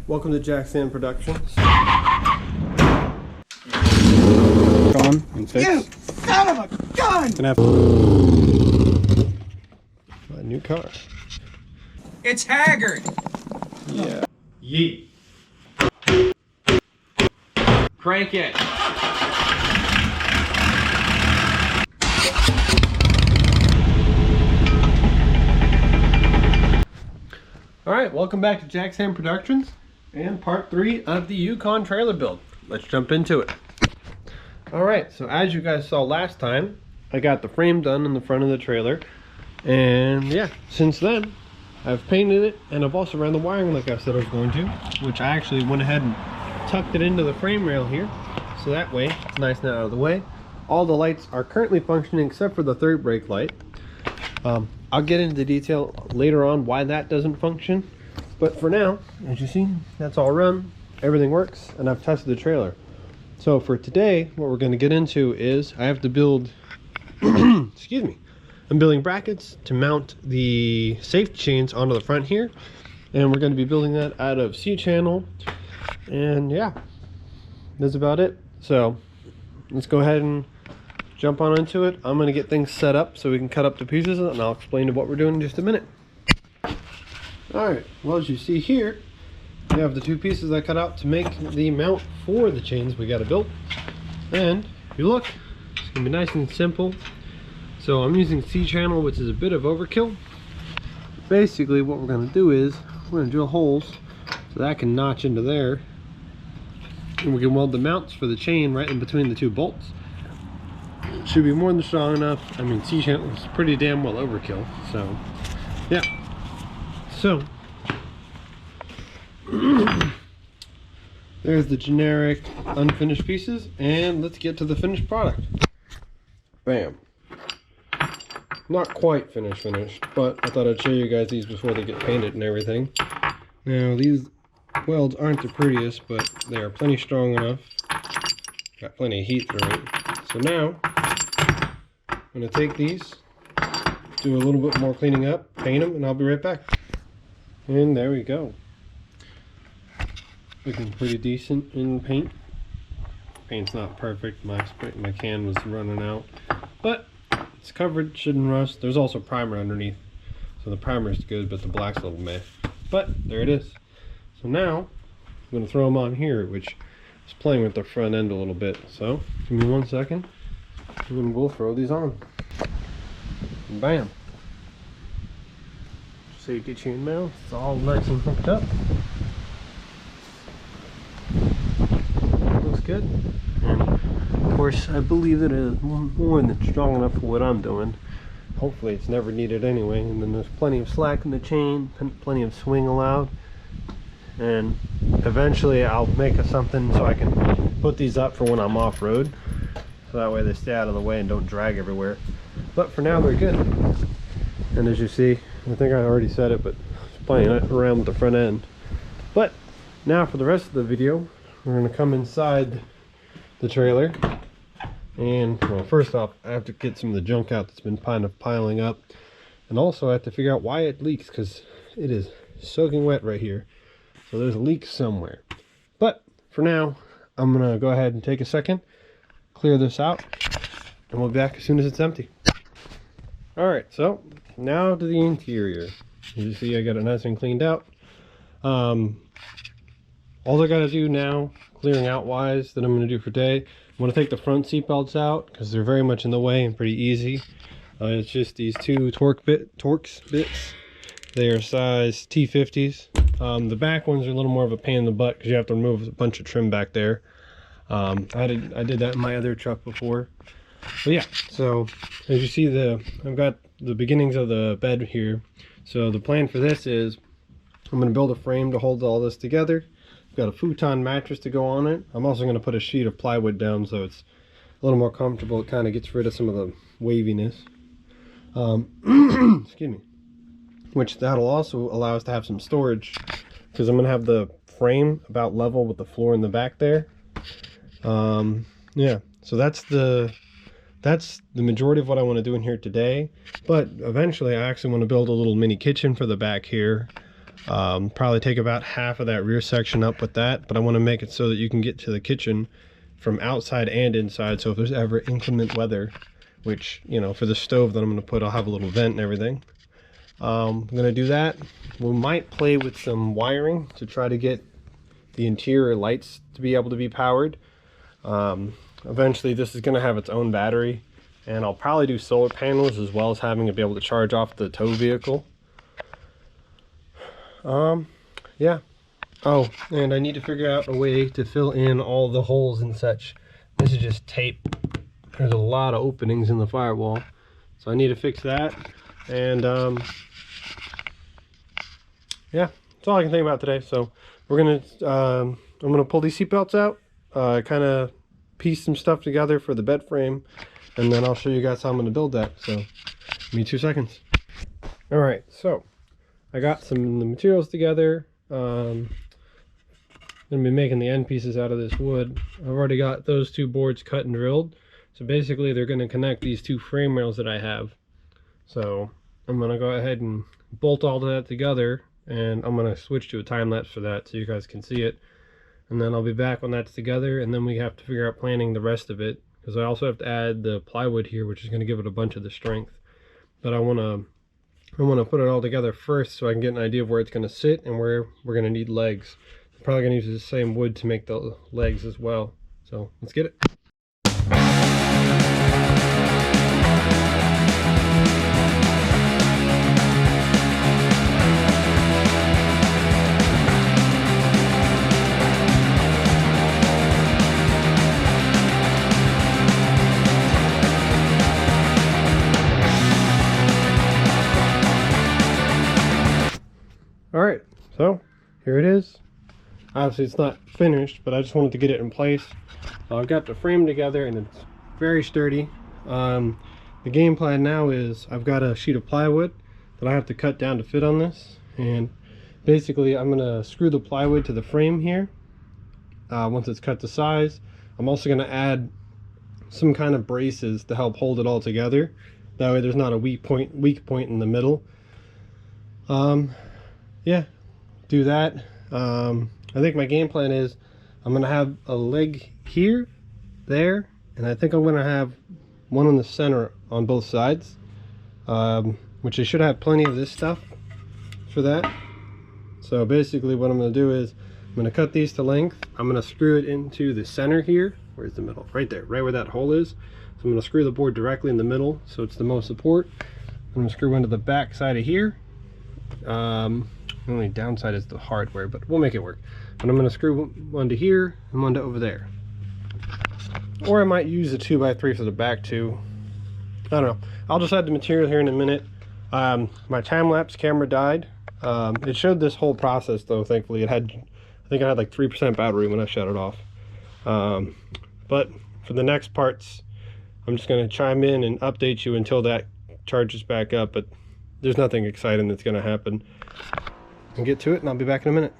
Welcome to JackSam Productions. On and fix. You son of a gun! Gonna have a new car. It's Haggard! Yeah. Yeet. Crank it! Alright, welcome back to JackSam Productions and part 3 of the Yukon trailer build. Let's jump into it. Alright, so as you guys saw last time, I got the frame done in the front of the trailer. And yeah, since then, I've painted it and I've also ran the wiring like I said I was going to, which I actually went ahead and tucked it into the frame rail here. So that way, it's nice and out of the way. All the lights are currently functioning except for the third brake light. I'll get into the detail later on why that doesn't function. But for now, as you see, that's all run. Everything works, and I've tested the trailer. So for today, what we're going to get into is I have to build, excuse me, I'm building brackets to mount the safety chains onto the front here. And we're going to be building that out of C-channel. And yeah, that's about it. So let's go ahead and jump on into it. I'm going to get things set up so we can cut up the pieces, and I'll explain what we're doing in just a minute. Alright, well, as you see here, we have the two pieces I cut out to make the mount for the chains we got to build. And if you look, it's going to be nice and simple. So I'm using C-channel, which is a bit of overkill. Basically what we're going to do is we're going to drill holes so that can notch into there, and we can weld the mounts for the chain right in between the two bolts. Should be more than strong enough. I mean, C-channel is pretty damn well overkill, so yeah. So there's the generic unfinished pieces, and let's get to the finished product. Bam. Not quite finished, but I thought I'd show you guys these before they get painted and everything. Now these welds aren't the prettiest, but they are plenty strong enough. Got plenty of heat through it. So now I'm going to take these, do a little bit more cleaning up, paint them, and I'll be right back. And there we go. Looking pretty decent in paint. Paint's not perfect. My can was running out, but it's covered, shouldn't rust. There's also primer underneath, so the primer is good, but the black's a little meh. But there it is. So now I'm going to throw them on here, which is playing with the front end a little bit. So give me 1 second, and we'll throw these on. Bam. Safety chain mount, it's all nice and hooked up. Looks good. And of course, I believe it is more than strong enough for what I'm doing. Hopefully it's never needed anyway. And then there's plenty of slack in the chain, plenty of swing allowed. And eventually I'll make something so I can put these up for when I'm off-road. So that way they stay out of the way and don't drag everywhere. But for now they're good. And as you see, I think I already said it, but playing around with the front end. But now for the rest of the video, we're going to come inside the trailer. And well, first off, I have to get some of the junk out that's been kind of piling up. And also I have to figure out why it leaks, because it is soaking wet right here. So there's a leak somewhere. But for now, I'm going to go ahead and take a second, clear this out, and we'll be back as soon as it's empty. Alright, so now to the interior. As you see, I got it nice and cleaned out. All I got to do now, clearing out wise, that I'm going to do for today, I'm going to take the front seat belts out because they're very much in the way and pretty easy. It's just these two Torx bits. They are size T50s. The back ones are a little more of a pain in the butt because you have to remove a bunch of trim back there. I did that in my other truck before. But yeah, so as you see, I've got the beginnings of the bed here. So the plan for this is I'm going to build a frame to hold all this together. I've got a futon mattress to go on it. I'm also going to put a sheet of plywood down so it's a little more comfortable. It kind of gets rid of some of the waviness. Excuse me. Which that'll also allow us to have some storage, because I'm going to have the frame about level with the floor in the back there. Yeah, so that's the majority of what I want to do in here today. But eventually I actually want to build a little mini kitchen for the back here. Probably take about half of that rear section up with that, but I want to make it so that you can get to the kitchen from outside and inside. So if there's ever inclement weather, which, you know, for the stove that I'm going to put, I'll have a little vent and everything. I'm going to do that. We might play with some wiring to try to get the interior lights to be able to be powered. Eventually this is going to have its own battery, and I'll probably do solar panels as well as having it be able to charge off the tow vehicle. Yeah. Oh, and I need to figure out a way to fill in all the holes and such. This is just tape. There's a lot of openings in the firewall, so I need to fix that. And yeah, that's all I can think about today. So we're gonna I'm gonna pull these seat belts out, kind of piece some stuff together for the bed frame, and then I'll show you guys how I'm gonna build that. So give me 2 seconds. All right, so I got some of the materials together. I'm gonna be making the end pieces out of this wood. I've already got those 2 boards cut and drilled. So basically they're gonna connect these 2 frame rails that I have. So I'm gonna go ahead and bolt all of that together, and I'm gonna switch to a time lapse for that so you guys can see it. And then I'll be back when that's together, and then we have to figure out planning the rest of it, because I also have to add the plywood here, which is gonna give it a bunch of the strength. But I wanna put it all together first so I can get an idea of where it's gonna sit and where we're gonna need legs. I'm probably gonna use the same wood to make the legs as well. So let's get it. All right, so here it is. Obviously it's not finished, but I just wanted to get it in place. I've got the frame together and it's very sturdy. The game plan now is I've got a sheet of plywood that I have to cut down to fit on this, and basically I'm gonna screw the plywood to the frame here once it's cut to size. I'm also gonna add some kind of braces to help hold it all together. That way there's not a weak point in the middle. Yeah, do that. I think my game plan is I'm gonna have a leg here, there, and I think I'm gonna have one in the center on both sides, which I should have plenty of this stuff for that. So basically what I'm gonna do is I'm gonna cut these to length. I'm gonna screw it into the center here. Where's the middle? Right there, right where that hole is. So I'm gonna screw the board directly in the middle so it's the most support. I'm gonna screw into the back side of here. The only downside is the hardware, but we'll make it work. And I'm going to screw one to here and one to over there. Or I might use the 2x3 for the back too. I don't know. I'll just add the material here in a minute. My time-lapse camera died. It showed this whole process though, thankfully. I think it had like 3% battery when I shut it off. But for the next parts, I'm just going to chime in and update you until that charges back up, but there's nothing exciting that's going to happen. I'll get to it and I'll be back in a minute.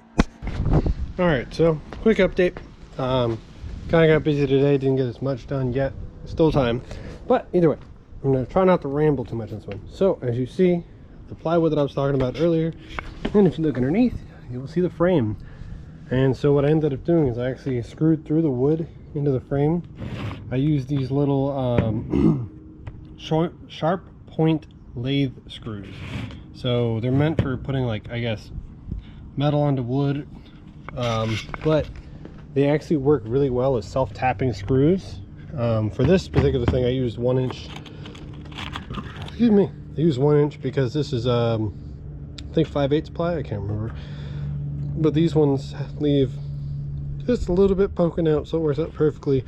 All right, so quick update. Kind of got busy today, didn't get as much done yet. Still time, but either way, I'm gonna try not to ramble too much on this one. So as you see, the plywood that I was talking about earlier, and if you look underneath, you will see the frame. And so what I ended up doing is I actually screwed through the wood into the frame. I used these little sharp point lathe screws. So they're meant for putting, like, I guess, metal onto wood, but they actually work really well as self-tapping screws. For this particular thing I used 1 inch, excuse me, I used 1 inch because this is I think 5/8 ply, I can't remember, but these ones leave just a little bit poking out, so it works out perfectly.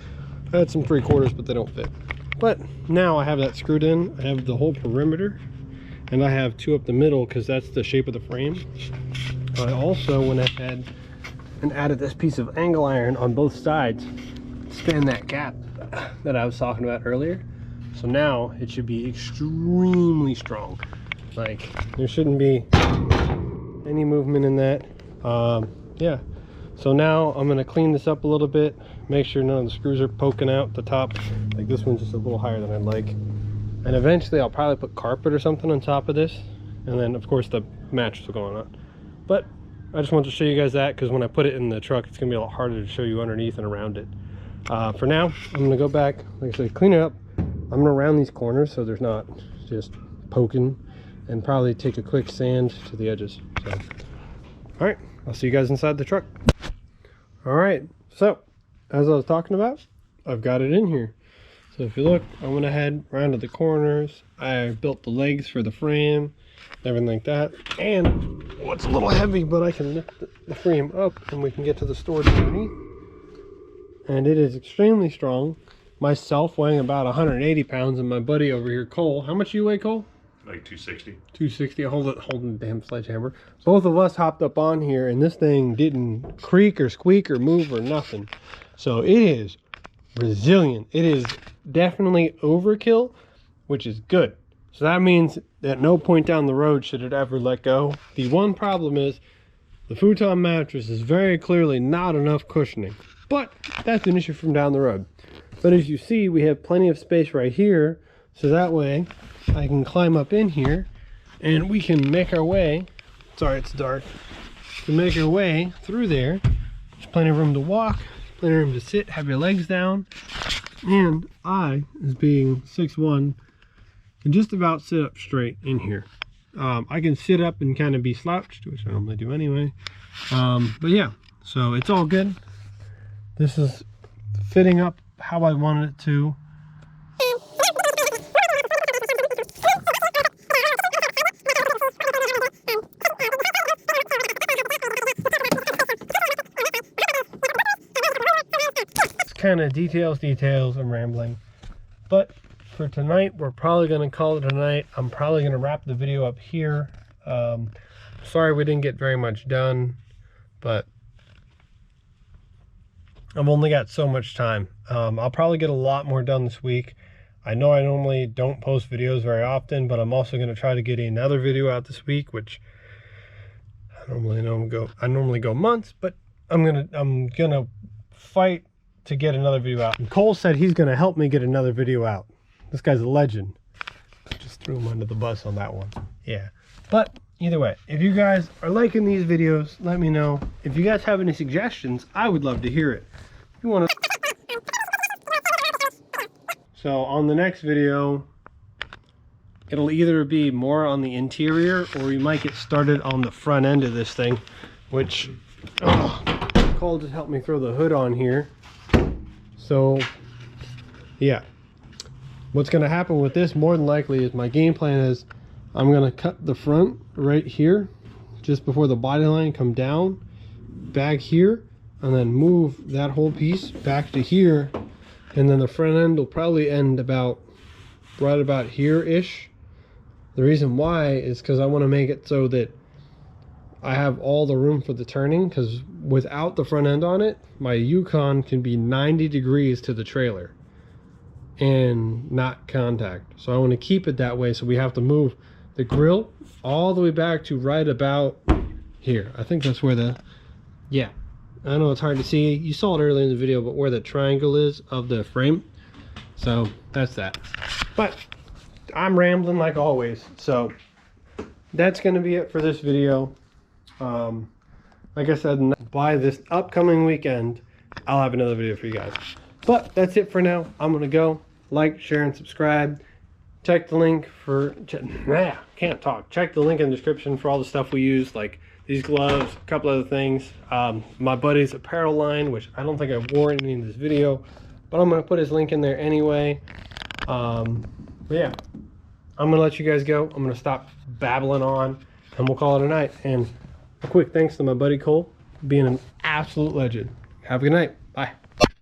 I had some 3/4, but they don't fit. But now I have that screwed in. I have the whole perimeter, and I have 2 up the middle because that's the shape of the frame. I also went ahead and added this piece of angle iron on both sides to span that gap that I was talking about earlier. So now it should be extremely strong. Like, there shouldn't be any movement in that. Yeah, so now I'm gonna clean this up a little bit, make sure none of the screws are poking out the top. Like, this one's just a little higher than I'd like. And eventually I'll probably put carpet or something on top of this, and then of course the mattress will go on But I just wanted to show you guys that because when I put it in the truck, it's gonna be a lot harder to show you underneath and around it. For now, I'm gonna go back, like I said, clean it up. I'm gonna round these corners so there's not just poking, and probably take a quick sand to the edges. So, all right, I'll see you guys inside the truck. All right, so as I was talking about, I've got it in here. So if you look, I went ahead, rounded the corners, I built the legs for the frame, everything like that. And it's a little heavy, but I can lift the frame up and we can get to the storage underneath. And it is extremely strong. Myself weighing about 180 pounds, and my buddy over here, Cole. How much do you weigh, Cole? Like 260. 260. Holding the damn sledgehammer. Both of us hopped up on here, and this thing didn't creak or squeak or move or nothing. So it is resilient. It is definitely overkill, which is good. So that means at no point down the road should it ever let go. The one problem is the futon mattress is very clearly not enough cushioning, but that's an issue from down the road. But as you see, we have plenty of space right here, so that way I can climb up in here and we can make our way. Sorry, it's dark. To make our way through there. There's plenty of room to walk, plenty of room to sit, have your legs down. And I, as being 6'1", can just about sit up straight in here. I can sit up and kind of be slouched, which I normally do anyway. But yeah, so it's all good. This is fitting up how I wanted it to. It's kind of details, I'm rambling. But for tonight, we're probably going to call it a night. I'm probably going to wrap the video up here. Sorry we didn't get very much done, but I've only got so much time. I'll probably get a lot more done this week. I know I normally don't post videos very often, but I'm also going to try to get another video out this week, which I normally go months, but I'm gonna fight to get another video out. And Cole said he's gonna help me get another video out. This guy's a legend. Just threw him under the bus on that one. Yeah. But either way, if you guys are liking these videos, let me know. If you guys have any suggestions, I would love to hear it. If you want to. So on the next video, it'll either be more on the interior, or we might get started on the front end of this thing, which Cole just helped me throw the hood on here. So yeah, what's going to happen with this more than likely is my game plan is I'm going to cut the front right here just before the body line, come down back here, and then move that whole piece back to here, and then the front end will probably end about right about here ish. The reason why is because I want to make it so that I have all the room for the turning, because without the front end on it, my Yukon can be 90 degrees to the trailer and not contact. So I want to keep it that way, so we have to move the grill all the way back to right about here. I think that's where the, yeah, I know it's hard to see. You saw it earlier in the video, but where the triangle is of the frame. So that's that. But I'm rambling like always, so that's going to be it for this video. Like I said, by this upcoming weekend, I'll have another video for you guys. But that's it for now. I'm going to go. Like, share, and subscribe. Check the link for... can't talk. Check the link in the description for all the stuff we use, like these gloves, a couple other things. My buddy's apparel line, which I don't think I wore any in this video, but I'm going to put his link in there anyway. But yeah, I'm going to let you guys go. I'm going to stop babbling on, and we'll call it a night. And a quick thanks to my buddy Cole, being an absolute legend. Have a good night. Bye.